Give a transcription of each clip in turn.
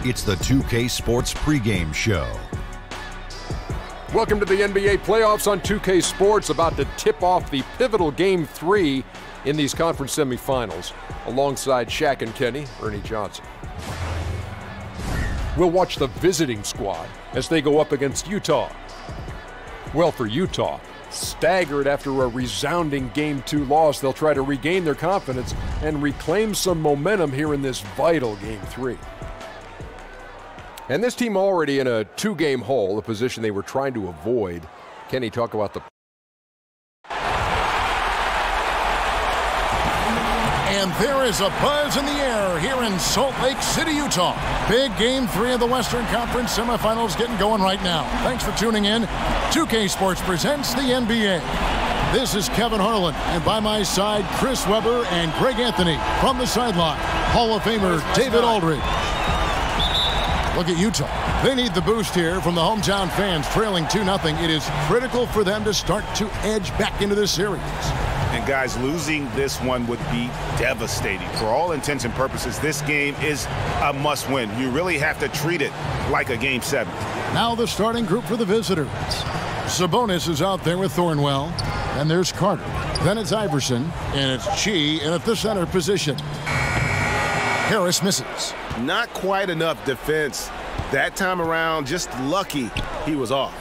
It's the 2K Sports pregame show. Welcome to the NBA playoffs on 2K Sports, about to tip off the pivotal Game 3 in these conference semifinals. Alongside Shaq and Kenny, Ernie Johnson. We'll watch the visiting squad as they go up against Utah. Well, for Utah, staggered after a resounding Game 2 loss, they'll try to regain their confidence and reclaim some momentum here in this vital Game 3. And this team already in a two-game hole, a position they were trying to avoid. Kenny, talk about the... And there is a buzz in the air here in Salt Lake City, Utah. Big Game 3 of the Western Conference semifinals getting going right now. Thanks for tuning in. 2K Sports presents the NBA. This is Kevin Harlan, and by my side, Chris Webber and Greg Anthony. From the sideline, Hall of Famer David Aldridge. Look at Utah. They need the boost here from the hometown fans, trailing 2-0. It is critical for them to start to edge back into this series. And guys, losing this one would be devastating. For all intents and purposes, this game is a must-win. You really have to treat it like a Game 7. Now the starting group for the visitors. Sabonis is out there with Thornwell. And there's Carter. Then it's Iverson. And it's Chi in at the center position. Harris misses. Not quite enough defense that time around. Just lucky he was off.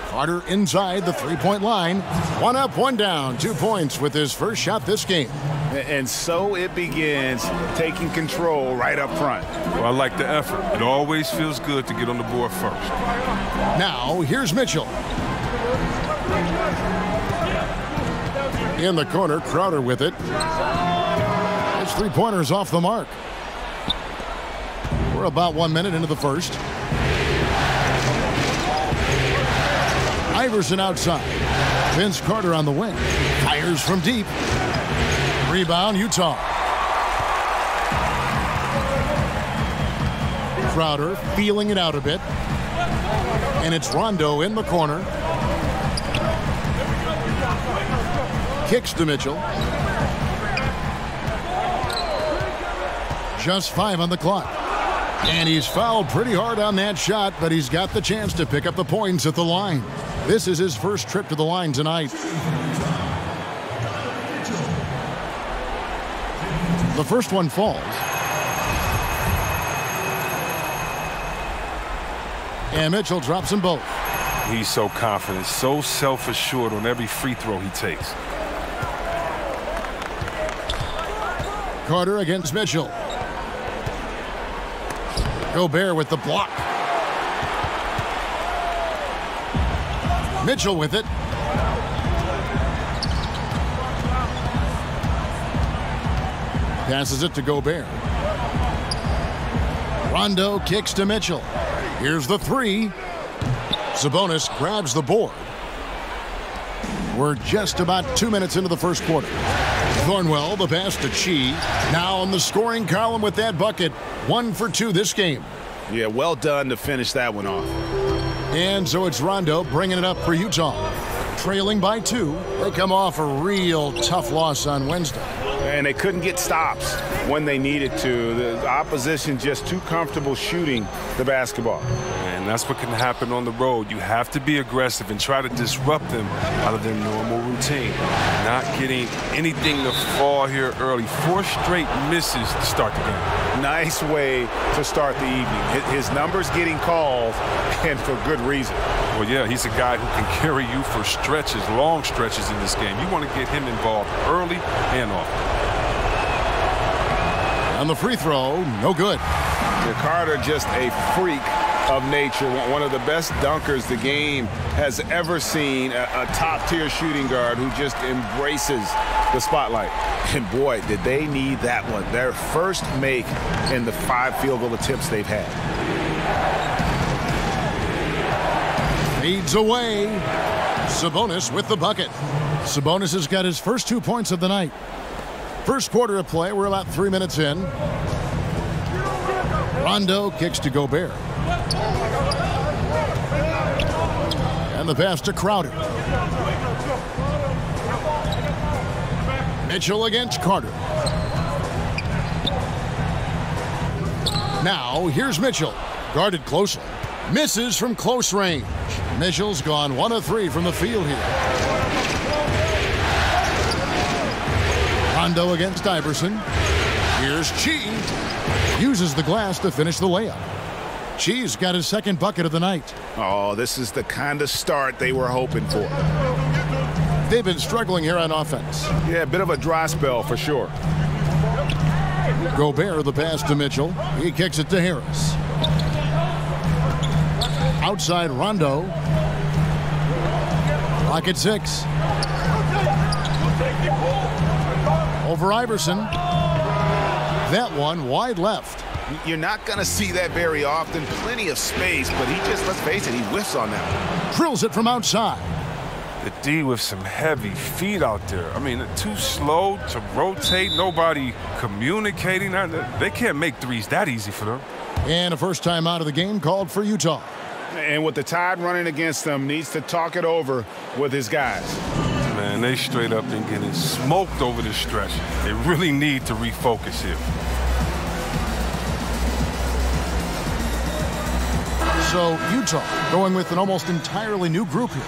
Carter inside the three-point line. 1 up, 1 down. 2 points with his first shot this game. And so it begins, taking control right up front. Well, I like the effort. It always feels good to get on the board first. Now, here's Mitchell. In the corner, Crowder with it. His three-pointers off the mark. We're about 1 minute into the first. Iverson outside. Vince Carter on the wing. Fires from deep. Rebound, Utah. Crowder feeling it out a bit. And it's Rondo in the corner. Kicks to Mitchell. Just 5 on the clock. And he's fouled pretty hard on that shot, but he's got the chance to pick up the points at the line. This is his first trip to the line tonight. The first one falls. And Mitchell drops them both. He's so confident, so self-assured on every free throw he takes. Carter against Mitchell. Gobert with the block. Mitchell with it. Passes it to Gobert. Rondo kicks to Mitchell. Here's the three. Sabonis grabs the board. We're just about 2 minutes into the first quarter. Thornwell, the pass to Chi. Now in the scoring column with that bucket. 1 for 2 this game. Yeah, well done to finish that one off. And so it's Rondo bringing it up for Utah. Trailing by 2. They come off a real tough loss on Wednesday. And they couldn't get stops when they needed to. The opposition just too comfortable shooting the basketball. And that's what can happen on the road. You have to be aggressive and try to disrupt them out of their normal routine. Not getting anything to fall here early. 4 straight misses to start the game. Nice way to start the evening. His numbers getting called, and for good reason. Well, yeah, he's a guy who can carry you for stretches, long stretches in this game. You want to get him involved early and often. On the free throw, no good. Carter just a freak of nature, one of the best dunkers the game has ever seen, a top-tier shooting guard who just embraces the spotlight. And boy, did they need that one. Their first make in the 5 field goal attempts they've had. Feeds away. Sabonis with the bucket. Sabonis has got his first 2 points of the night. First quarter of play, we're about 3 minutes in. Rondo kicks to Gobert. And the pass to Crowder. Mitchell against Carter. Now, here's Mitchell. Guarded closely. Misses from close range. Mitchell's gone 1 of 3 from the field here. Rondo against Iverson. Here's Chi. Uses the glass to finish the layup. Chi's got his second bucket of the night. Oh, this is the kind of start they were hoping for. They've been struggling here on offense. Yeah, a bit of a dry spell for sure. Gobert the pass to Mitchell. He kicks it to Harris. Outside Rondo. Clock at 6. Over Iverson. That one wide left. You're not going to see that very often. Plenty of space, but he just, let's face it, he whiffs on that one. Drills it from outside. The D with some heavy feet out there. I mean, too slow to rotate. Nobody communicating. They can't make threes that easy for them. And a first time out of the game called for Utah. And with the Tide running against them, needs to talk it over with his guys. Man, they straight up been getting smoked over this stretch. They really need to refocus here. So Utah going with an almost entirely new group here.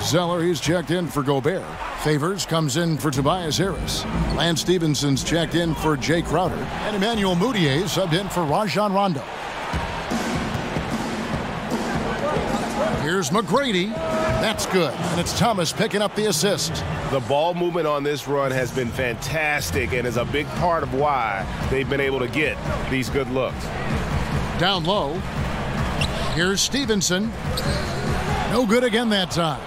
Zeller, he's checked in for Gobert. Favors comes in for Tobias Harris. Lance Stephenson's checked in for Jay Crowder. And Emmanuel Mudiay subbed in for Rajon Rondo. Here's McGrady. That's good. And it's Thomas picking up the assist. The ball movement on this run has been fantastic and is a big part of why they've been able to get these good looks. Down low. Here's Stephenson. No good again that time.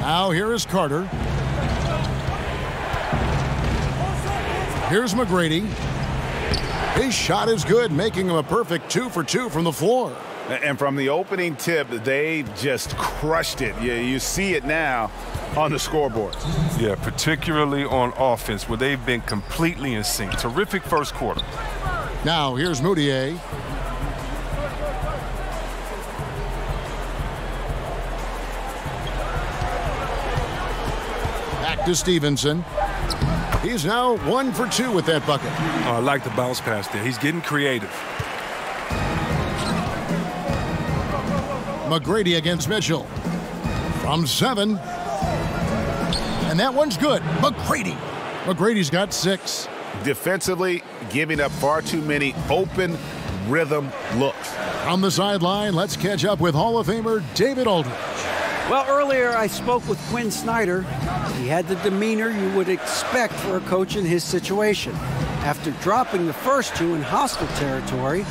Now here is Carter. Here's McGrady. His shot is good, making him a perfect 2 for 2 from the floor. And from the opening tip, they just crushed it. You see it now on the scoreboard. Yeah, particularly on offense, where they've been completely in sync. Terrific first quarter. Now here's Mudiay. Back to Stephenson. He's now 1 for 2 with that bucket. Oh, I like the bounce pass there. He's getting creative. McGrady against Mitchell. From 7. And that one's good. McGrady. McGrady's got 6. Defensively, giving up far too many open rhythm looks. On the sideline, let's catch up with Hall of Famer David Aldridge. Well, earlier I spoke with Quinn Snyder. He had the demeanor you would expect for a coach in his situation. After dropping the first 2 in hostile territory,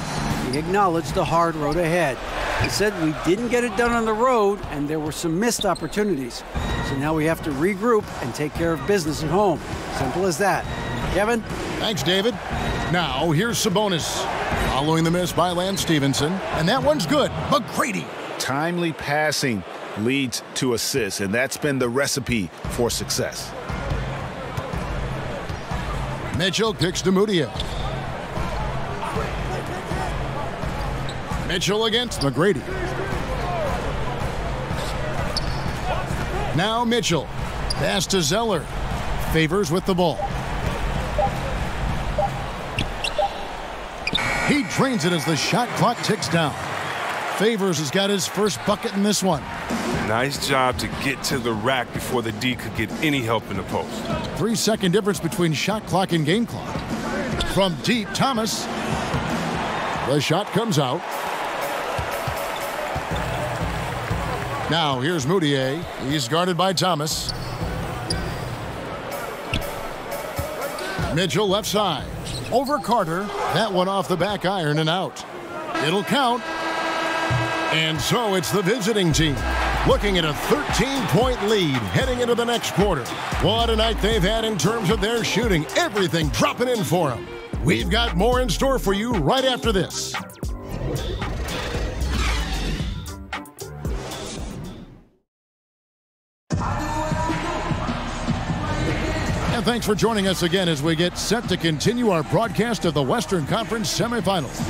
he acknowledged the hard road ahead. He said we didn't get it done on the road and there were some missed opportunities. So now we have to regroup and take care of business at home. Simple as that. Kevin? Thanks, David. Now, here's Sabonis. Following the miss by Lance Stephenson. And that one's good. McGrady. Timely passing leads to assists, and that's been the recipe for success. Mitchell kicks to Mudiay. Mitchell against McGrady. Now Mitchell. Pass to Zeller. Favors with the ball. He drains it as the shot clock ticks down. Favors has got his first bucket in this one. Nice job to get to the rack before the D could get any help in the post. 3-second difference between shot clock and game clock. From deep, Thomas. The shot comes out. Now here's Mudiay. He's guarded by Thomas. Mitchell left side. Over Carter. That one off the back iron and out. It'll count. And so it's the visiting team looking at a 13-point lead heading into the next quarter. What a night they've had in terms of their shooting. Everything dropping in for them. We've got more in store for you right after this. And thanks for joining us again as we get set to continue our broadcast of the Western Conference semifinals.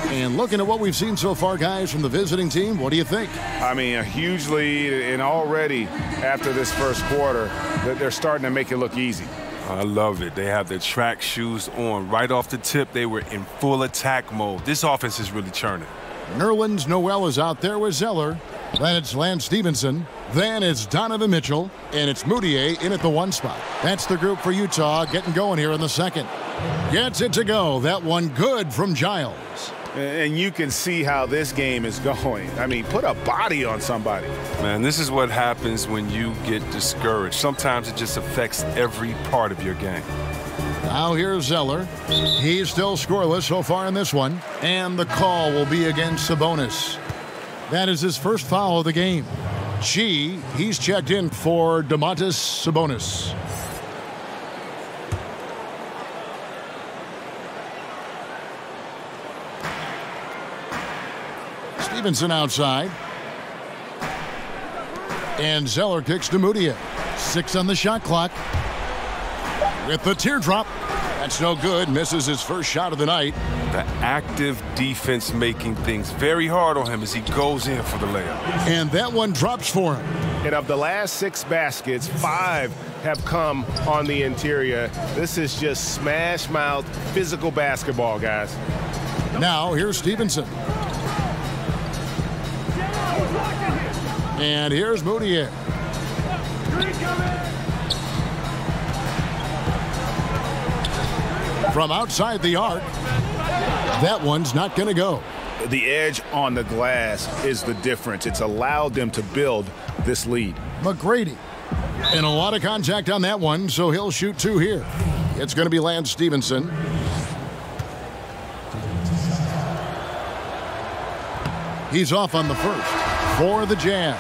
And looking at what we've seen so far, guys, from the visiting team, what do you think? I mean, a huge lead, and already after this first quarter, they're starting to make it look easy. I love it. They have their track shoes on. Right off the tip, they were in full attack mode. This offense is really churning. Nerlens Noel is out there with Zeller. Then it's Lance Stevenson. Then it's Donovan Mitchell. And it's Mudiay in at the 1 spot. That's the group for Utah getting going here in the second. Gets it to go. That one good from Giles. And you can see how this game is going. I mean, put a body on somebody. Man, this is what happens when you get discouraged. Sometimes it just affects every part of your game. Now here's Zeller. He's still scoreless so far in this one. And the call will be against Sabonis. That is his first foul of the game. He's checked in for Domantas Sabonis. Stevenson outside. And Zeller kicks to Mudiay. 6 on the shot clock. With the teardrop. That's no good. Misses his first shot of the night. The active defense making things very hard on him as he goes in for the layup. And that one drops for him. And of the last 6 baskets, 5 have come on the interior. This is just smash mouth physical basketball, guys. Now here's Stevenson. And here's Mudiay. From outside the arc. That one's not going to go. The edge on the glass is the difference. It's allowed them to build this lead. McGrady. And a lot of contact on that one, so he'll shoot 2 here. It's going to be Lance Stevenson. He's off on the first for the Jazz.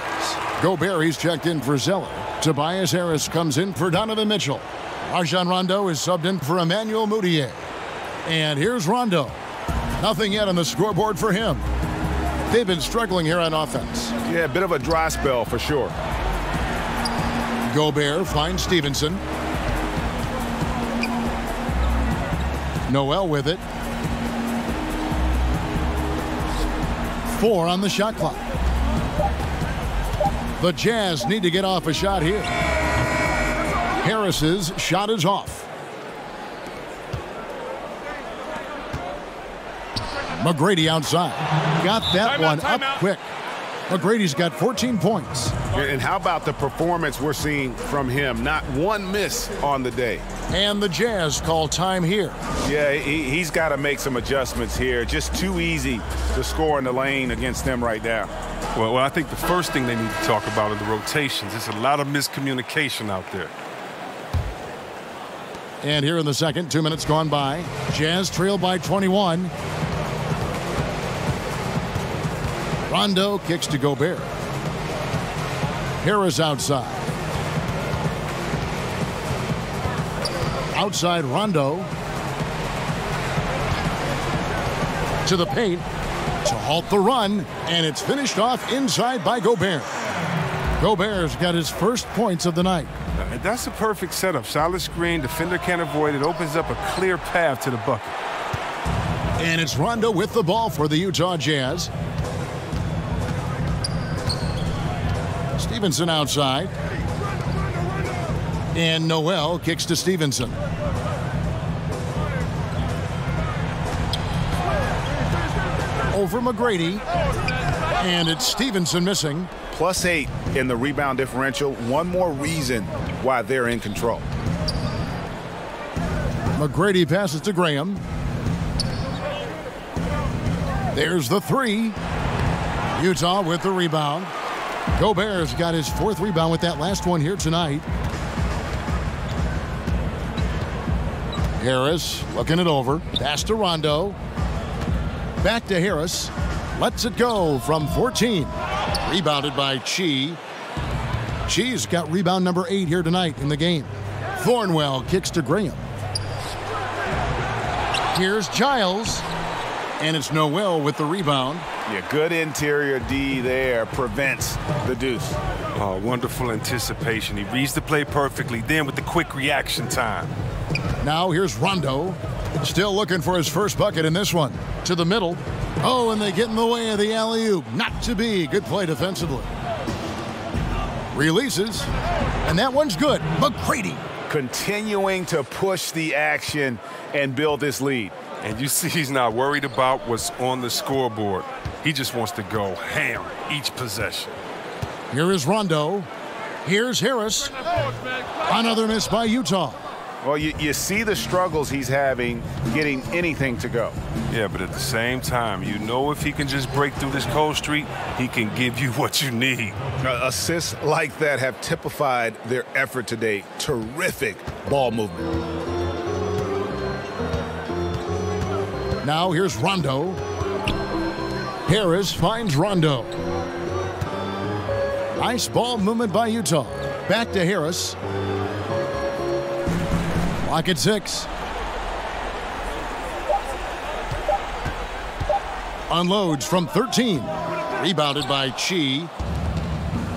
Gobert, he's checked in for Zeller. Tobias Harris comes in for Donovan Mitchell. Rajon Rondo is subbed in for Emmanuel Mudiay. And here's Rondo. Nothing yet on the scoreboard for him. They've been struggling here on offense. Yeah, a bit of a dry spell for sure. Gobert finds Stevenson. Noel with it. 4 on the shot clock. The Jazz need to get off a shot here. Harris's shot is off. McGrady outside. Got that one up quick. McGrady's got 14 points. And how about the performance we're seeing from him? Not one miss on the day. And the Jazz call time here. Yeah, he's got to make some adjustments here. Just too easy to score in the lane against them right now. Well, I think the first thing they need to talk about are the rotations. There's a lot of miscommunication out there. And here in the second, 2 minutes gone by. Jazz trail by 21. Rondo kicks to Gobert. Harris outside. Outside Rondo. To the paint. To halt the run. And it's finished off inside by Gobert. Gobert's got his first points of the night. That's a perfect setup. Solid screen. Defender can't avoid it. Opens up a clear path to the bucket. And it's Rondo with the ball for the Utah Jazz. Stevenson outside. And Noel kicks to Stevenson. Over McGrady. And it's Stevenson missing. +8 in the rebound differential. One more reason why they're in control. McGrady passes to Graham. There's the 3. Utah with the rebound. Gobert's got his 4th rebound with that last one here tonight. Harris looking it over. Pass to Rondo. Back to Harris. Lets it go from 14. Rebounded by Chi. Chi's got rebound number 8 here tonight in the game. Thornwell kicks to Graham. Here's Giles. And it's Noel with the rebound. Yeah, good interior D there. Prevents the deuce. Oh, wonderful anticipation. He reads the play perfectly. Then with the quick reaction time. Now here's Rondo. Still looking for his first bucket in this one. To the middle. Oh, and they get in the way of the alley-oop. Not to be. Good play defensively. Releases. And that one's good. McGrady continuing to push the action and build this lead. And you see he's not worried about what's on the scoreboard. He just wants to go ham each possession. Here is Rondo. Here's Harris. Another miss by Utah. Well, you see the struggles he's having getting anything to go. Yeah, but at the same time, you know if he can just break through this cold streak, he can give you what you need. Assists like that have typified their effort today. Terrific ball movement. Now here's Rondo. Harris finds Rondo. Nice ball movement by Utah. Back to Harris. Clock at 6. Unloads from 13. Rebounded by Chi.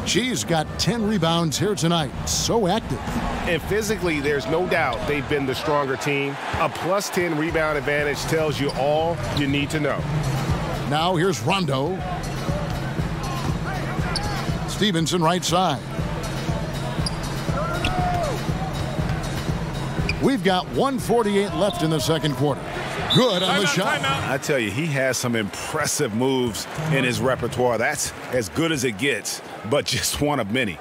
Chi's got 10 rebounds here tonight. So active. And physically, there's no doubt they've been the stronger team. A plus 10 rebound advantage tells you all you need to know. Now here's Rondo. Stevenson right side. We've got 1:48 left in the second quarter. Good on the shot. I tell you, he has some impressive moves in his repertoire. That's as good as it gets, but just one of many.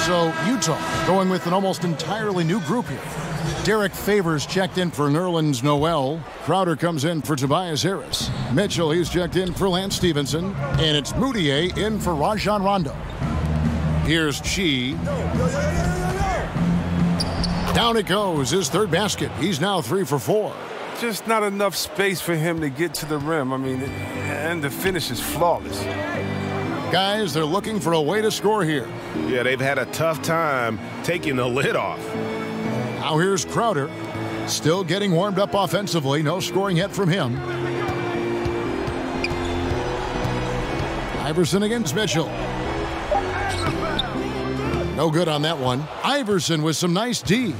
So Utah going with an almost entirely new group here. Derek Favors checked in for Nerlens Noel. Crowder comes in for Tobias Harris. Mitchell, he's checked in for Lance Stevenson. And it's Moutier in for Rajon Rondo. Here's Chi. Down it goes, his third basket. He's now 3 for 4. Just not enough space for him to get to the rim. I mean, and the finish is flawless. Guys, they're looking for a way to score here. Yeah, they've had a tough time taking the lid off. Now here's Crowder. Still getting warmed up offensively. No scoring yet from him. Iverson against Mitchell. No good on that one. Iverson with some nice D.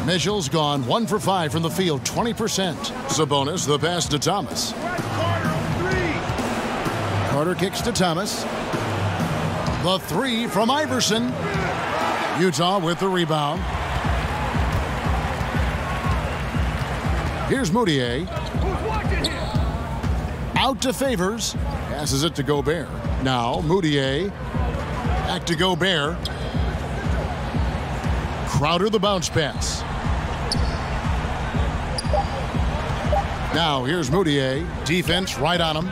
Mitchell's gone 1 for 5 from the field, 20%. Sabonis, the pass to Thomas. Carter kicks to Thomas. The 3 from Iverson. Utah with the rebound. Here's Moutier. Out to Favors. Passes it to Gobert. Now Moutier. Back to Gobert. Crowder the bounce pass. Now here's Moutier. Defense right on him.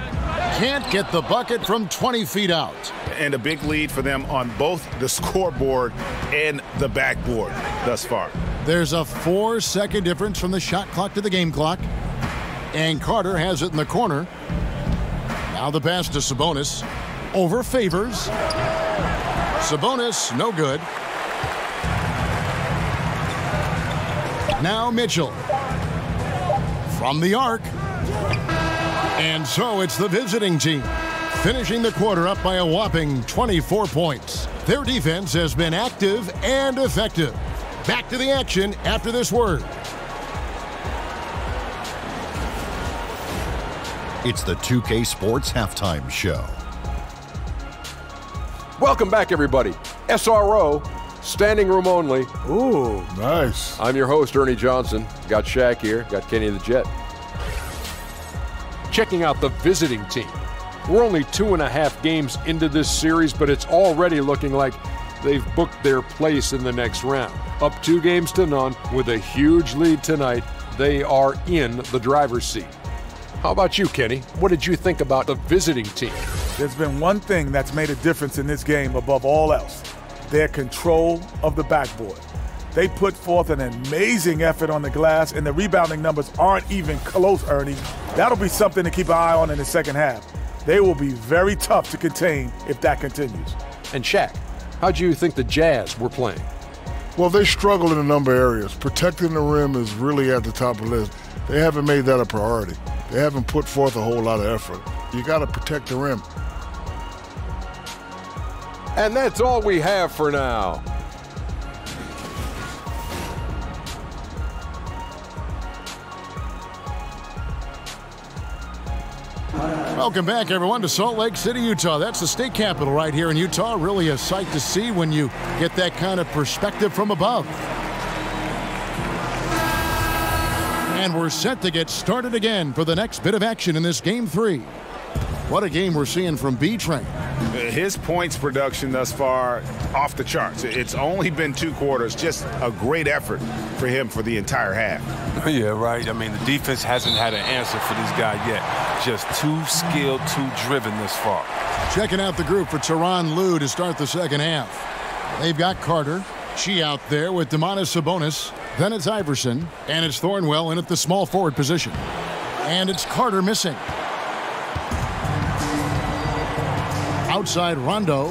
Can't get the bucket from 20 feet out. And a big lead for them on both the scoreboard and the backboard thus far. There's a 4-second difference from the shot clock to the game clock. And Carter has it in the corner. Now the pass to Sabonis. Over Favors. Sabonis, no good. Now Mitchell. From the arc. And so it's the visiting team, finishing the quarter up by a whopping 24 points. Their defense has been active and effective. Back to the action after this word. It's the 2K Sports Halftime Show. Welcome back, everybody. SRO, standing room only. Ooh, nice. I'm your host, Ernie Johnson. Got Shaq here, got Kenny the Jet. Checking out the visiting team. We're only 2.5 games into this series, but it's already looking like they've booked their place in the next round. Up 2 games to none with a huge lead tonight. They are in the driver's seat. How about you, Kenny? What did you think about the visiting team? There's been one thing that's made a difference in this game above all else: their control of the backboard. They put forth an amazing effort on the glass, and the rebounding numbers aren't even close, Ernie. That'll be something to keep an eye on in the second half. They will be very tough to contain if that continues. And Shaq, how'd you think the Jazz were playing? Well, they struggle in a number of areas. Protecting the rim is really at the top of the list. They haven't made that a priority. They haven't put forth a whole lot of effort. You got to protect the rim. And that's all we have for now. Welcome back, everyone, to Salt Lake City, Utah. That's the state capital right here in Utah. Really a sight to see when you get that kind of perspective from above. And we're set to get started again for the next bit of action in this Game 3. What a game we're seeing from B-Train. His points production thus far, off the charts. It's only been 2 quarters. Just a great effort for him for the entire half. Yeah, right. I mean, the defense hasn't had an answer for this guy yet. Just too skilled, too driven this far. Checking out the group for Tyronn Lue to start the second half. They've got Carter. She out there with Domantas Sabonis. Then it's Iverson. And it's Thornwell in at the small forward position. And it's Carter missing. Outside Rondo.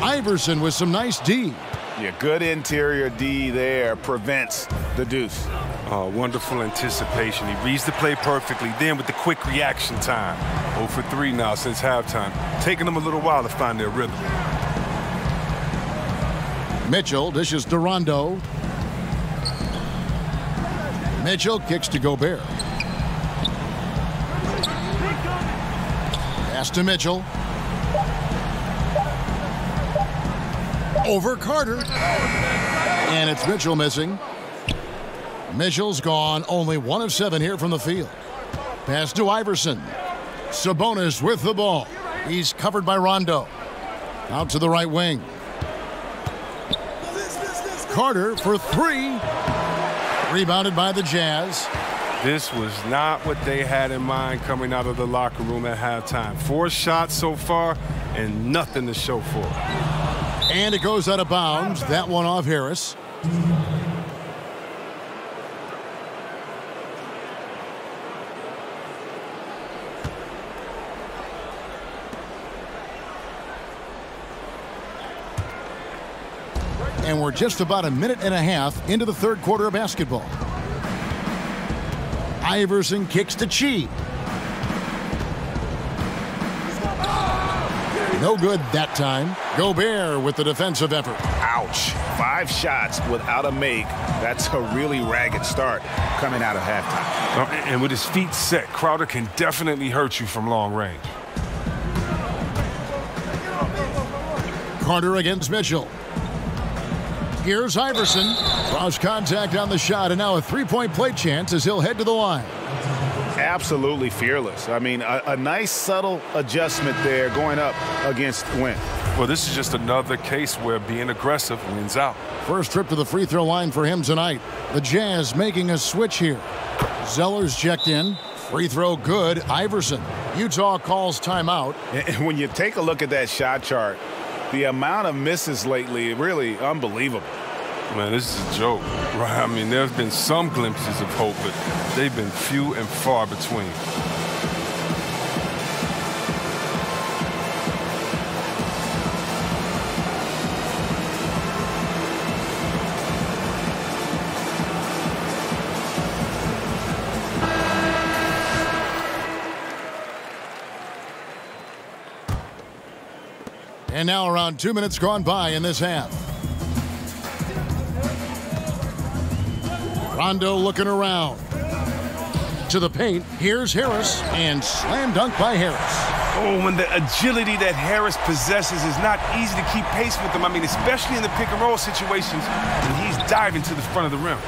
Iverson with some nice D. Yeah, good interior D there prevents the deuce. Wonderful anticipation. He reads the play perfectly. Then with the quick reaction time. 0 for 3 now since halftime. Taking them a little while to find their rhythm. Mitchell dishes to Rondo. Mitchell kicks to Gobert. Pass to Mitchell. Over Carter. And it's Mitchell missing. Mitchell's gone. Only 1 of 7 here from the field. Pass to Iverson. Sabonis with the ball. He's covered by Rondo. Out to the right wing. Carter for 3. Rebounded by the Jazz. This was not what they had in mind coming out of the locker room at halftime. 4 shots so far and nothing to show for it. And it goes out of bounds. That one off Harris. And we're just about a minute and a half into the third quarter of basketball. Iverson kicks to Chi. No good that time. Gobert with the defensive effort. Ouch. 5 shots without a make. That's a really ragged start coming out of halftime. And with his feet set, Crowder can definitely hurt you from long range. Carter against Mitchell. Here's Iverson. Cross contact on the shot, and now a 3-point play chance as he'll head to the line. Absolutely fearless. I mean, a nice subtle adjustment there going up against Wynn. Well, this is just another case where being aggressive wins out. First trip to the free throw line for him tonight. The Jazz making a switch here. Zeller's checked in. Free throw good. Iverson. Utah calls timeout. And when you take a look at that shot chart, the amount of misses lately, really unbelievable. Man, this is a joke, right? I mean, there's been some glimpses of hope, but they've been few and far between. And now around 2 minutes gone by in this half. Rondo looking around. To the paint. Here's Harris. And slam dunk by Harris. Oh, and the agility that Harris possesses is not easy to keep pace with him. I mean, especially in the pick-and-roll situations when he's diving to the front of the rim.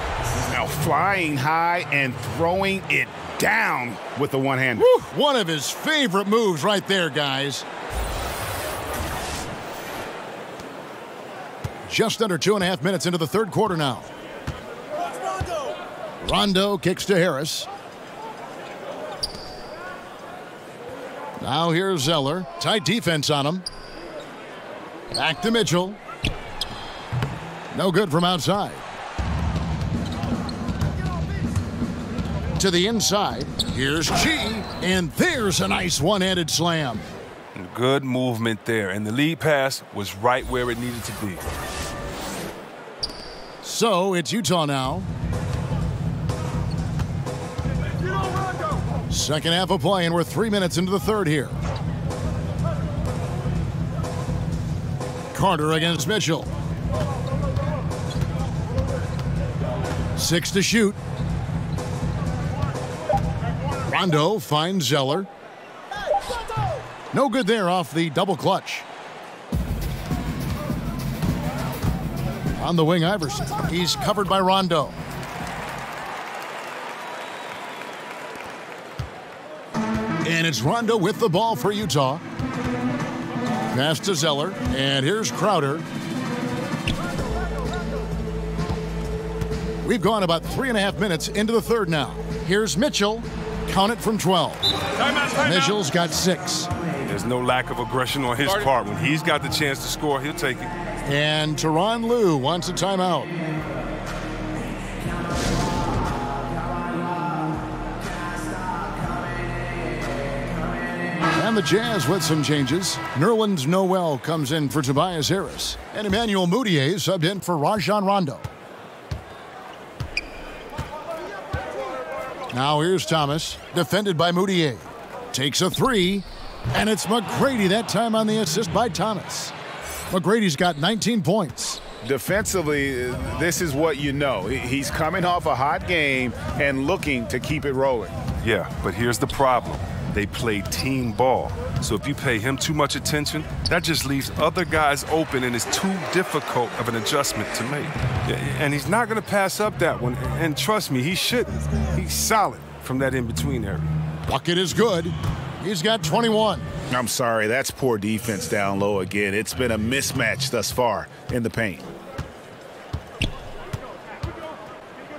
Now flying high and throwing it down with the one-hander. One of his favorite moves right there, guys. Just under 2.5 minutes into the third quarter now. Rondo kicks to Harris. Now here's Zeller. Tight defense on him. Back to Mitchell. No good from outside. To the inside. Here's Chi. And there's a nice one-handed slam. Good movement there. And the lead pass was right where it needed to be. So it's Utah now. Second half of play, and we're 3 minutes into the third here. Carter against Mitchell. 6 to shoot. Rondo finds Zeller. No good there off the double clutch. On the wing, Iverson. He's covered by Rondo. And it's Rondo with the ball for Utah. Pass to Zeller, and here's Crowder. We've gone about 3.5 minutes into the third now. Here's Mitchell. Count it from 12. Mitchell's got 6. There's no lack of aggression on his part. When he's got the chance to score, he'll take it. And Tyronn Lue wants a timeout. And the Jazz with some changes. Nerlens Noel comes in for Tobias Harris. And Emmanuel Mudiay subbed in for Rajon Rondo. Now here's Thomas, defended by Mudiay. Takes a 3, and it's McGrady that time on the assist by Thomas. McGrady's got 19 points. Defensively, this is what you know. He's coming off a hot game and looking to keep it rolling. Yeah, but here's the problem. They play team ball. So if you pay him too much attention, that just leaves other guys open and it's too difficult of an adjustment to make. And he's not going to pass up that one. And trust me, he shouldn't. He's solid from that in-between area. Bucket is good. He's got 21. I'm sorry, that's poor defense down low again. It's been a mismatch thus far in the paint.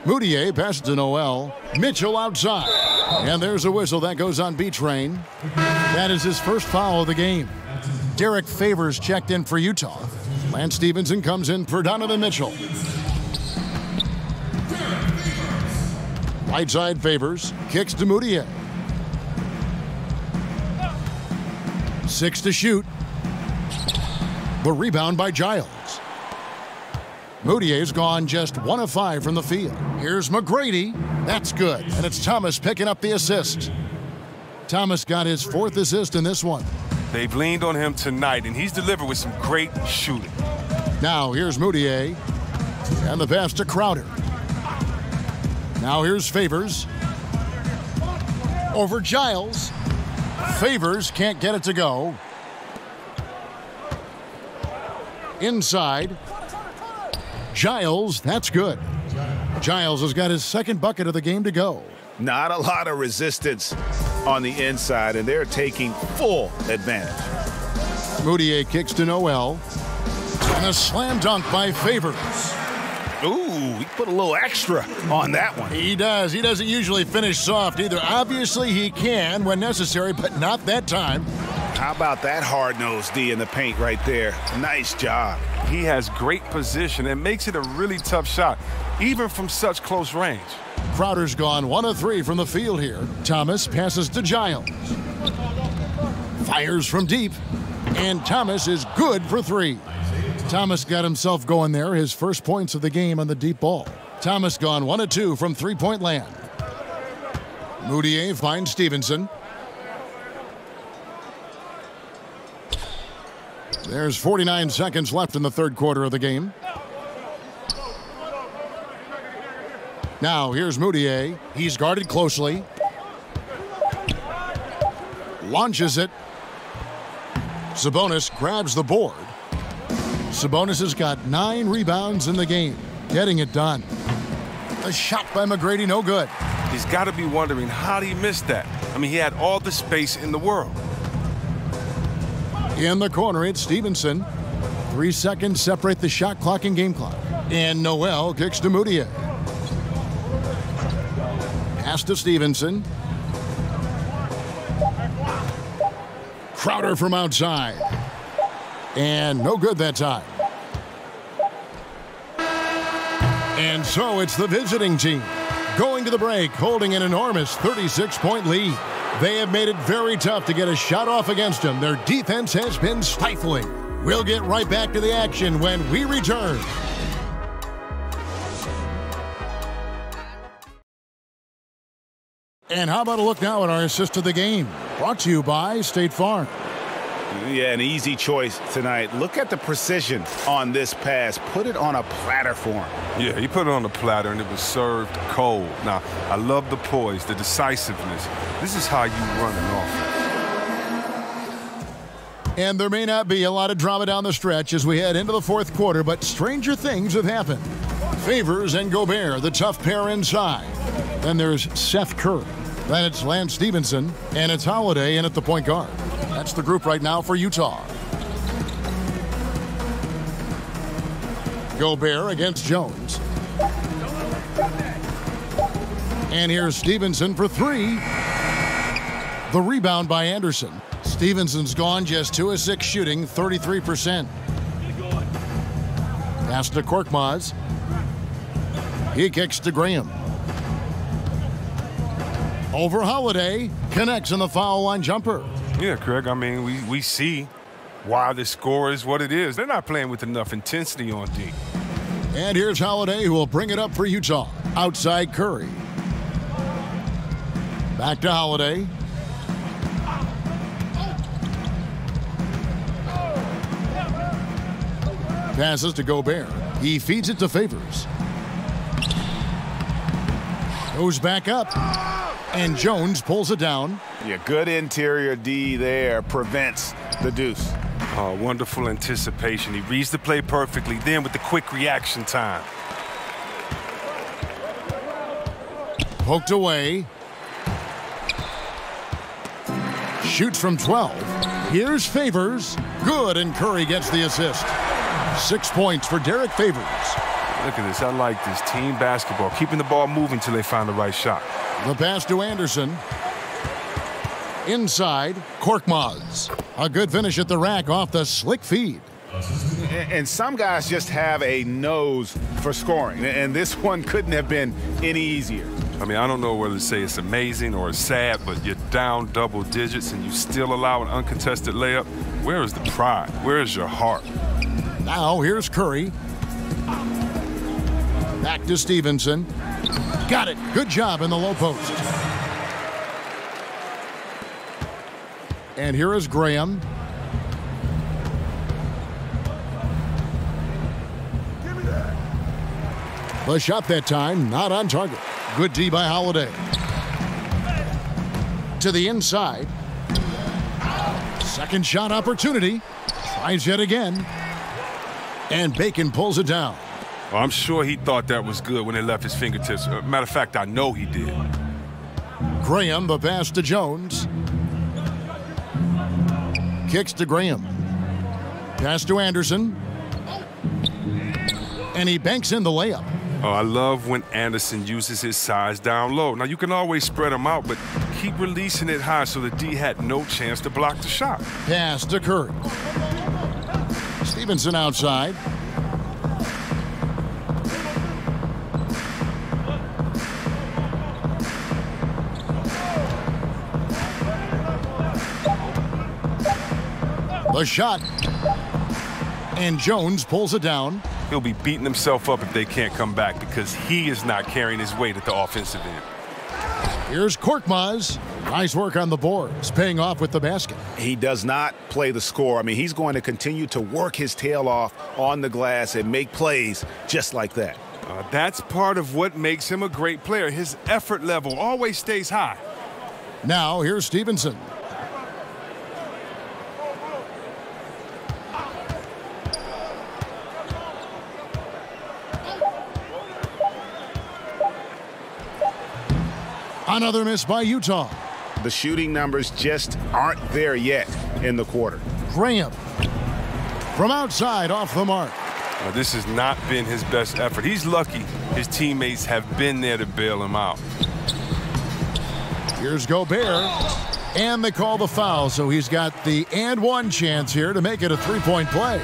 Mudiay passes to Noel. Mitchell outside. And there's a whistle that goes on B-Train. That is his first foul of the game. Derek Favors checked in for Utah. Lance Stevenson comes in for Donovan Mitchell. Right side Favors. Kicks to Mudiay. 6 to shoot. The rebound by Giles. Mudiay's gone just 1 of 5 from the field. Here's McGrady. That's good. And it's Thomas picking up the assist. Thomas got his 4th assist in this one. They've leaned on him tonight, and he's delivered with some great shooting. Now here's Mudiay. And the pass to Crowder. Now here's Favors. Over Giles. Favors can't get it to go. Inside. Giles, that's good. Giles has got his 2nd bucket of the game to go. Not a lot of resistance on the inside, and they're taking full advantage. Mudiay kicks to Noel. And a slam dunk by Favors. Ooh, he put a little extra on that one. He does. He doesn't usually finish soft either. Obviously, he can when necessary, but not that time. How about that hard-nosed D in the paint right there? Nice job. He has great position and makes it a really tough shot, even from such close range. Crowder's gone 1 of 3 from the field here. Thomas passes to Giles. Fires from deep, and Thomas is good for 3. Thomas got himself going there, his first points of the game on the deep ball. Thomas gone 1 of 2 from three-point land. Mudiay finds Stevenson. There's 49 seconds left in the third quarter of the game. Now here's Mudiay. He's guarded closely. Launches it. Sabonis grabs the board. Sabonis has got 9 rebounds in the game, getting it done. A shot by McGrady, no good. He's got to be wondering, how did he miss that? I mean, he had all the space in the world. In the corner, it's Stevenson. 3 seconds separate the shot clock and game clock. And Noel kicks to Mudiay. Pass to Stevenson. Crowder from outside. And no good that time. And so it's the visiting team going to the break, holding an enormous 36-point lead. They have made it very tough to get a shot off against them. Their defense has been stifling. We'll get right back to the action when we return. And how about a look now at our assist of the game? Brought to you by State Farm. Yeah, an easy choice tonight. Look at the precision on this pass. Put it on a platter for him. Yeah, he put it on the platter, and it was served cold. Now, I love the poise, the decisiveness. This is how you run an offense. And there may not be a lot of drama down the stretch as we head into the fourth quarter, but stranger things have happened. Favors and Gobert, the tough pair inside. Then there's Seth Curry. Then it's Lance Stevenson, and it's Holiday in at the point guard. That's the group right now for Utah. Gobert against Jones. And here's Stevenson for three. The rebound by Anderson. Stevenson's gone just 2 of 6 shooting, 33%. Pass to Korkmaz. He kicks to Graham. Over Holiday. Connects on the foul line jumper. Yeah, Craig, I mean, we see why the score is what it is. They're not playing with enough intensity on D. And here's Holiday, who will bring it up for Utah. Outside Curry. Back to Holiday. Passes to Gobert. He feeds it to Favors. Goes back up. And Jones pulls it down. Yeah, good interior D there. Prevents the deuce. Oh, wonderful anticipation. He reads the play perfectly. Then with the quick reaction time. Poked away. Shoots from 12. Here's Favors. Good, and Curry gets the assist. 6 points for Derek Favors. Look at this. I like this. Team basketball. Keeping the ball moving until they find the right shot. The pass to Anderson. Inside, Korkmaz. A good finish at the rack off the slick feed. And some guys just have a nose for scoring, and this one couldn't have been any easier. I mean, I don't know whether to say it's amazing or it's sad, but you're down double digits and you still allow an uncontested layup. Where is the pride? Where is your heart? Now here's Curry. Back to Stevenson. Got it. Good job in the low post. And here is Graham. The shot that time, not on target. Good D by Holiday. To the inside. Second shot opportunity. Tries yet again. And Bacon pulls it down. Well, I'm sure he thought that was good when it left his fingertips. Matter of fact, I know he did. Graham, the pass to Jones. Kicks to Graham. Pass to Anderson. And he banks in the layup. Oh, I love when Anderson uses his size down low. Now, you can always spread him out, but keep releasing it high so the D had no chance to block the shot. Pass to Curry. Stevenson outside. The shot. And Jones pulls it down. He'll be beating himself up if they can't come back because he is not carrying his weight at the offensive end. Here's Korkmaz. Nice work on the boards, paying off with the basket. He does not play the score. I mean, he's going to continue to work his tail off on the glass and make plays just like that. That's part of what makes him a great player. His effort level always stays high. Now, here's Stevenson. Another miss by Utah. The shooting numbers just aren't there yet in the quarter. Graham from outside off the mark. This has not been his best effort. He's lucky his teammates have been there to bail him out. Here's Gobert. And they call the foul, so he's got the and one chance here to make it a three-point play.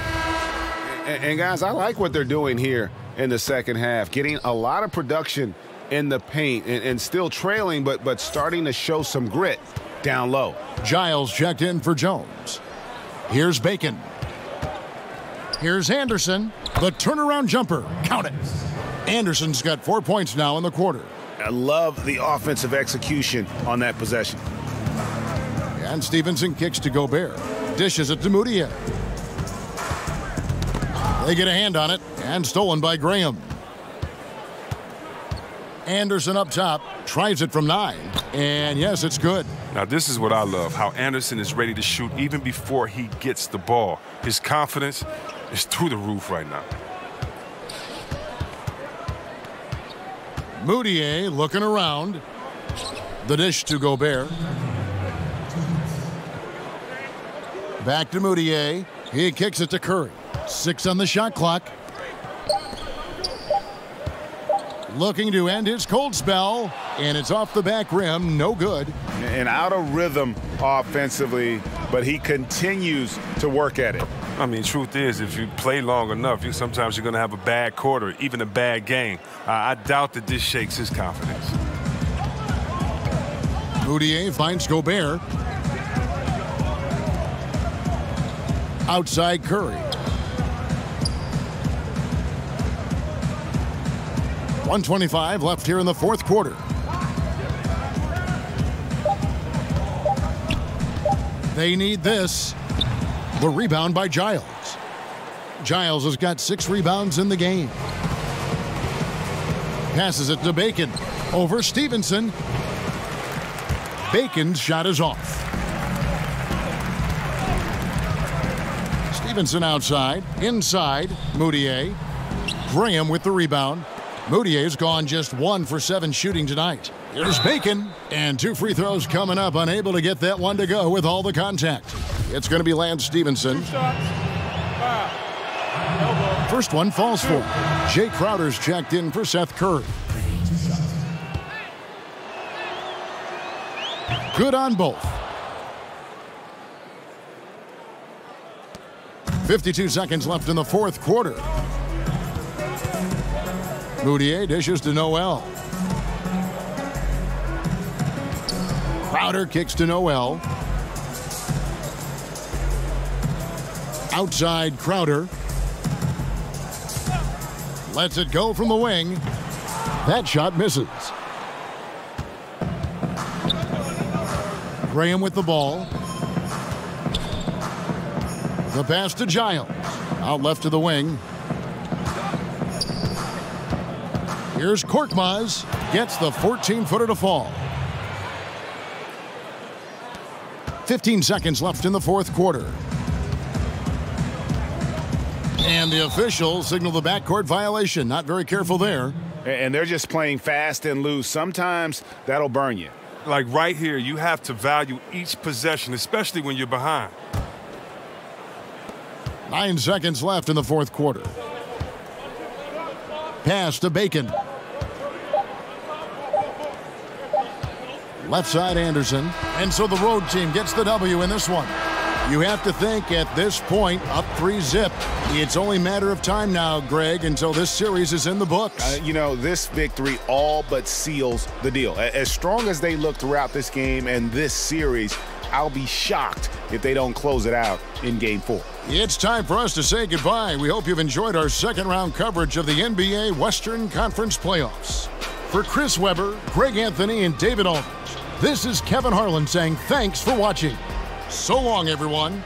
And guys, I like what they're doing here in the second half, getting a lot of production in the paint and still trailing, but starting to show some grit down low. Giles checked in for Jones. Here's Bacon. Here's Anderson. The turnaround jumper. Count it. Anderson's got 4 points now in the quarter. I love the offensive execution on that possession. And Stevenson kicks to Gobert. Dishes it to Moutier. They get a hand on it, and stolen by Graham. Anderson up top, tries it from 9, and yes, it's good. Now this is what I love, how Anderson is ready to shoot even before he gets the ball. His confidence is through the roof right now. Moutier looking around. The dish to Gobert. Back to Moutier. He kicks it to Curry. 6 on the shot clock. Looking to end his cold spell, and it's off the back rim, no good. And out of rhythm offensively, but he continues to work at it. I mean, truth is, if you play long enough, sometimes you're going to have a bad quarter, even a bad game. I doubt that this shakes his confidence. Moutier finds Gobert. Outside Curry. 1:25 left here in the fourth quarter. They need this. The rebound by Giles. Giles has got 6 rebounds in the game. Passes it to Bacon. Over Stevenson. Bacon's shot is off. Stevenson outside. Inside. Moutier. Graham with the rebound. Moutier's gone just 1 for 7 shooting tonight. Here's Bacon, and 2 free throws coming up, unable to get that one to go with all the contact. It's going to be Lance Stevenson. First one falls for him. Jay Crowder's checked in for Seth Curry. Good on both. 52 seconds left in the fourth quarter. Moutier dishes to Noel. Crowder kicks to Noel. Outside Crowder. Lets it go from the wing. That shot misses. Graham with the ball. The pass to Giles. Out left to the wing. Here's Korkmaz. Gets the 14-footer to fall. 15 seconds left in the fourth quarter. And the officials signal the backcourt violation. Not very careful there. And they're just playing fast and loose. Sometimes that'll burn you. Like right here, you have to value each possession, especially when you're behind. 9 seconds left in the fourth quarter. Pass to Bacon. Left side Anderson. And so the road team gets the W in this one. You have to think at this point, up 3-zip. It's only a matter of time now, Greg, until this series is in the books. This victory all but seals the deal. As strong as they look throughout this game and this series, I'll be shocked if they don't close it out in Game 4. It's time for us to say goodbye. We hope you've enjoyed our second-round coverage of the NBA Western Conference Playoffs. For Chris Webber, Greg Anthony, and David Aldridge, this is Kevin Harlan saying thanks for watching. So long, everyone.